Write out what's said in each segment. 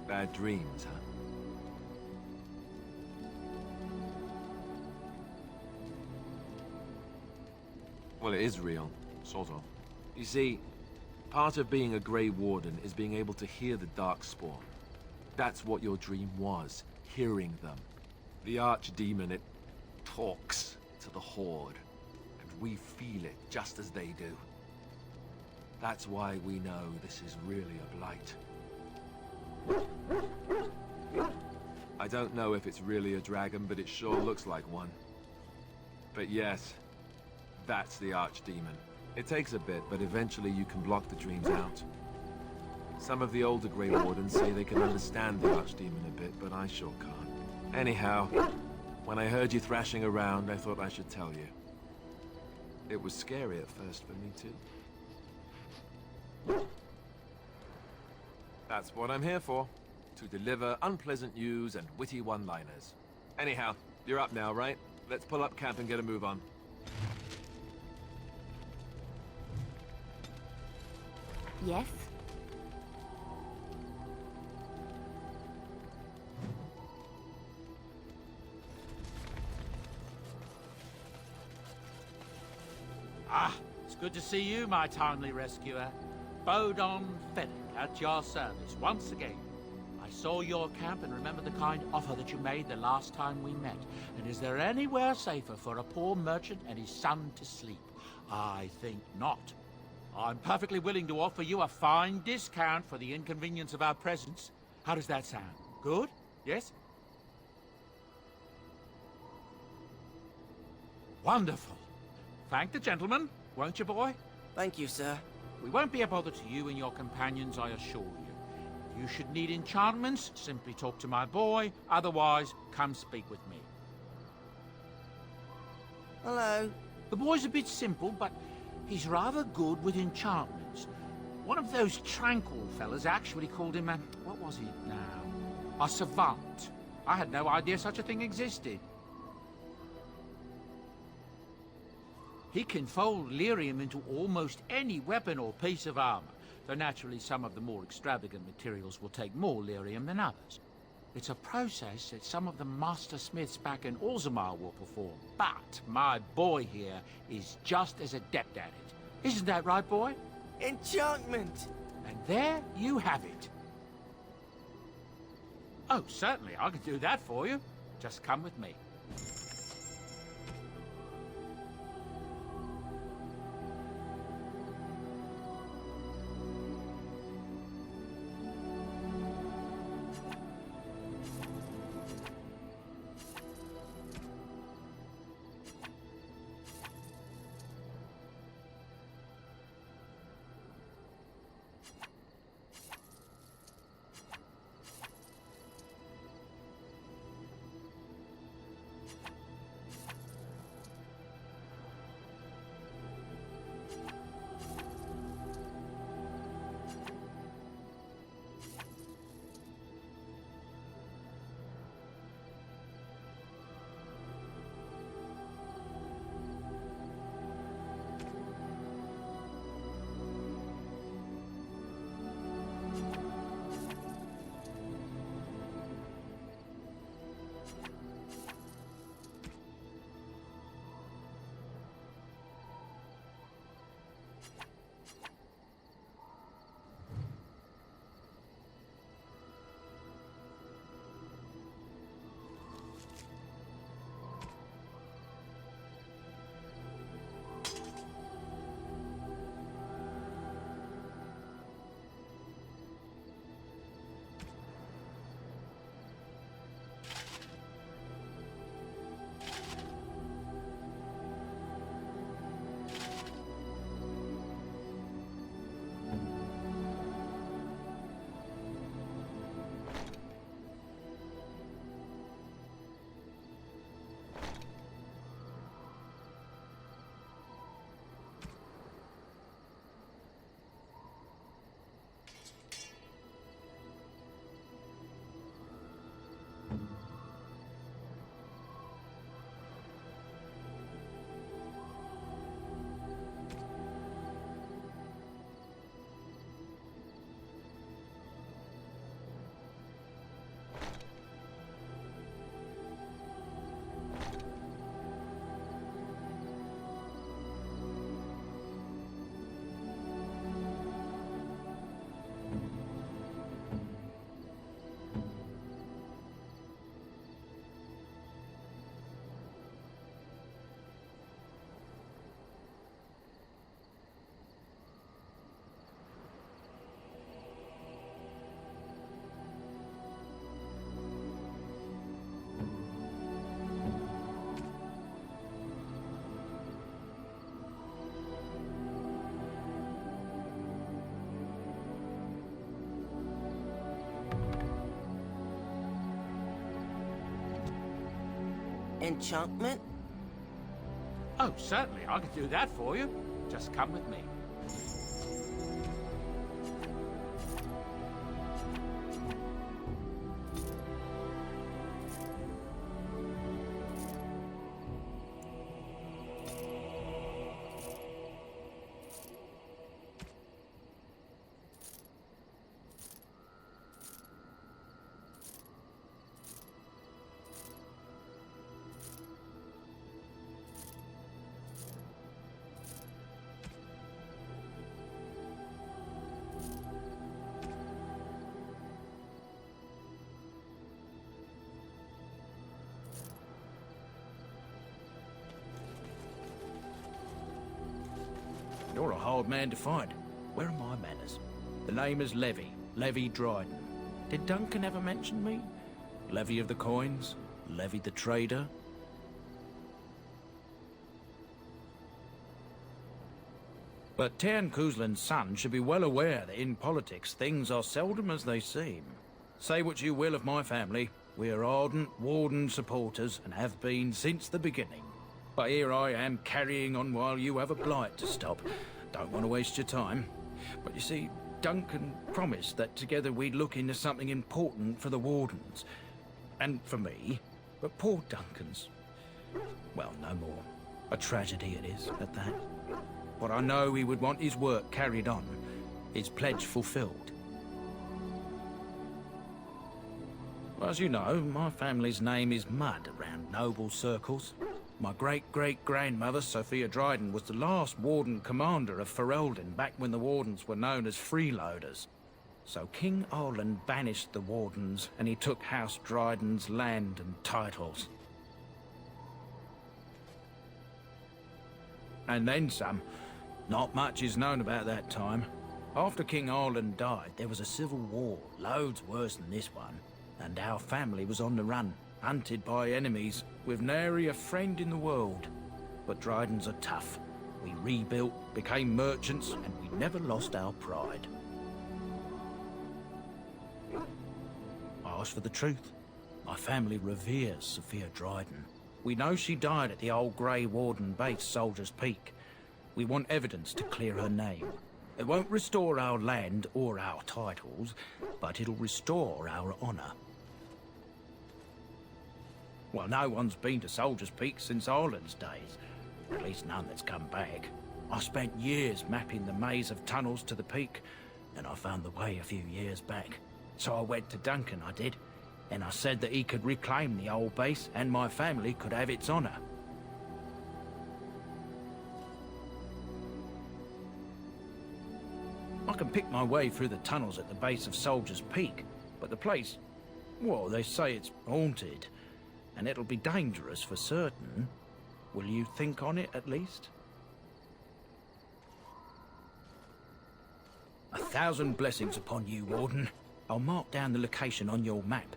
Bad dreams, huh? Well, it is real, sort of. You see, part of being a Grey Warden is being able to hear the Darkspawn. That's what your dream was, hearing them. The Archdemon, it talks to the Horde, and we feel it just as they do. That's why we know this is really a blight. I don't know if it's really a dragon, but it sure looks like one. But yes, that's the Archdemon. It takes a bit, but eventually you can block the dreams out. Some of the older Grey Wardens say they can understand the Archdemon a bit, but I sure can't. Anyhow, when I heard you thrashing around, I thought I should tell you. It was scary at first for me too. That's what I'm here for. To deliver unpleasant news and witty one-liners. Anyhow, you're up now, right? Let's pull up camp and get a move on. Yes? Ah, it's good to see you, my timely rescuer. Bodon Fennec at your service once again. I saw your camp and remember the kind offer that you made the last time we met. And is there anywhere safer for a poor merchant and his son to sleep? I think not. I'm perfectly willing to offer you a fine discount for the inconvenience of our presence. How does that sound? Good? Yes? Wonderful. Thank the gentleman, won't you, boy? Thank you, sir. We won't be a bother to you and your companions, I assure you. If you should need enchantments, simply talk to my boy. Otherwise, come speak with me. Hello. The boy's a bit simple, but he's rather good with enchantments. One of those tranquil fellas actually called him a... what was he now? A savant. I had no idea such a thing existed. He can fold lyrium into almost any weapon or piece of armor, though naturally some of the more extravagant materials will take more lyrium than others. It's a process that some of the master smiths back in Orzammar will perform, but my boy here is just as adept at it. Isn't that right, boy? Enchantment! And there you have it. Oh, certainly, I can do that for you. Just come with me. Enchantment? Oh, certainly, I can do that for you. Just come with me. You're a hard man to find. Where are my manners? The name is Levy Dryden. Did Duncan ever mention me? Levy of the coins? Levy the trader? But Tian Kuzlin's son should be well aware that in politics things are seldom as they seem. Say what you will of my family, we are ardent Warden supporters and have been since the beginning. But here I am carrying on while you have a blight to stop. Don't want to waste your time. But you see, Duncan promised that together we'd look into something important for the Wardens. And for me. But poor Duncan's... well, no more. A tragedy it is, at that. But I know he would want his work carried on. His pledge fulfilled. Well, as you know, my family's name is mud around noble circles. My great-great-grandmother, Sophia Dryden, was the last Warden commander of Ferelden back when the Wardens were known as freeloaders. So King Arlen banished the Wardens, and he took House Dryden's land and titles. And then some. Not much is known about that time. After King Arlen died, there was a civil war, loads worse than this one, and our family was on the run. Hunted by enemies, with nary a friend in the world. But Drydens are tough. We rebuilt, became merchants, and we never lost our pride. I asked for the truth. My family reveres Sophia Dryden. We know she died at the old Grey Warden base, Soldier's Peak. We want evidence to clear her name. It won't restore our land or our titles, but it'll restore our honor. Well, no one's been to Soldier's Peak since Arlen's days. At least none that's come back. I spent years mapping the maze of tunnels to the peak, and I found the way a few years back. So I went to Duncan, I did, and I said that he could reclaim the old base and my family could have its honor. I can pick my way through the tunnels at the base of Soldier's Peak, but the place, well, they say it's haunted. And it'll be dangerous for certain. Will you think on it, at least? 1,000 blessings upon you, Warden. I'll mark down the location on your map.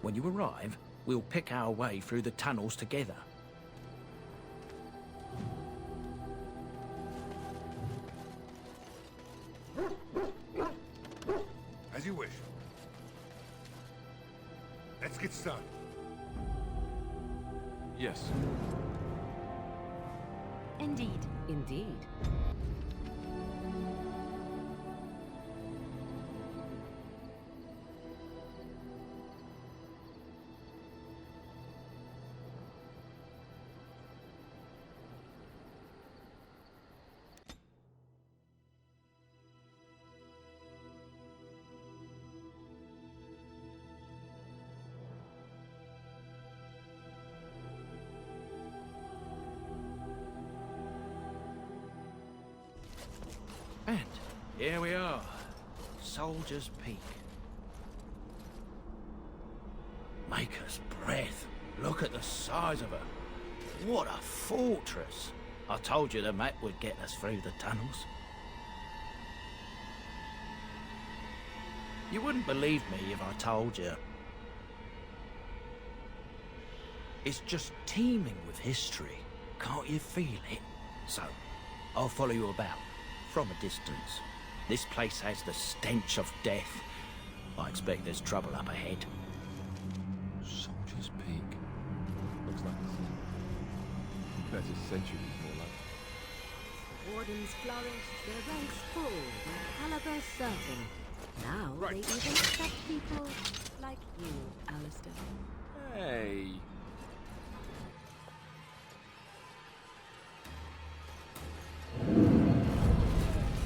When you arrive, we'll pick our way through the tunnels together. As you wish. Let's get started. Yes. Indeed. Indeed. And here we are, Soldier's Peak. Maker's breath. Look at the size of her. What a fortress. I told you the map would get us through the tunnels. You wouldn't believe me if I told you. It's just teeming with history. Can't you feel it? So, I'll follow you about. From a distance. This place has the stench of death. I expect there's trouble up ahead. Soldier's Peak. Looks like it's Bet it's centuries more like. Wardens flourished, their ranks full, their caliber certain. Now they even accept people like you, Alistair. Hey.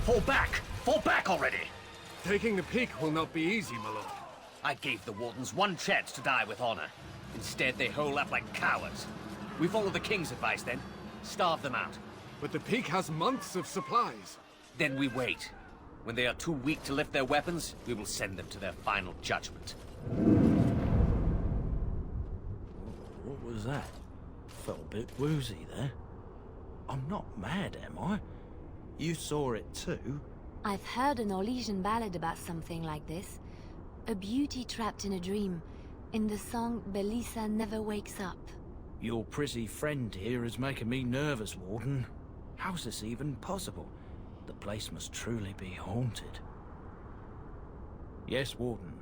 Fall back! Fall back already! Taking the peak will not be easy, my lord. I gave the Wardens one chance to die with honor. Instead, they hole up like cowards. We follow the King's advice then. Starve them out. But the peak has months of supplies. Then we wait. When they are too weak to lift their weapons, we will send them to their final judgment. What was that? Felt a bit woozy there. I'm not mad, am I? You saw it too? I've heard an Orlesian ballad about something like this. A beauty trapped in a dream. In the song, Belisa never wakes up. Your prissy friend here is making me nervous, Warden. How's this even possible? The place must truly be haunted. Yes, Warden.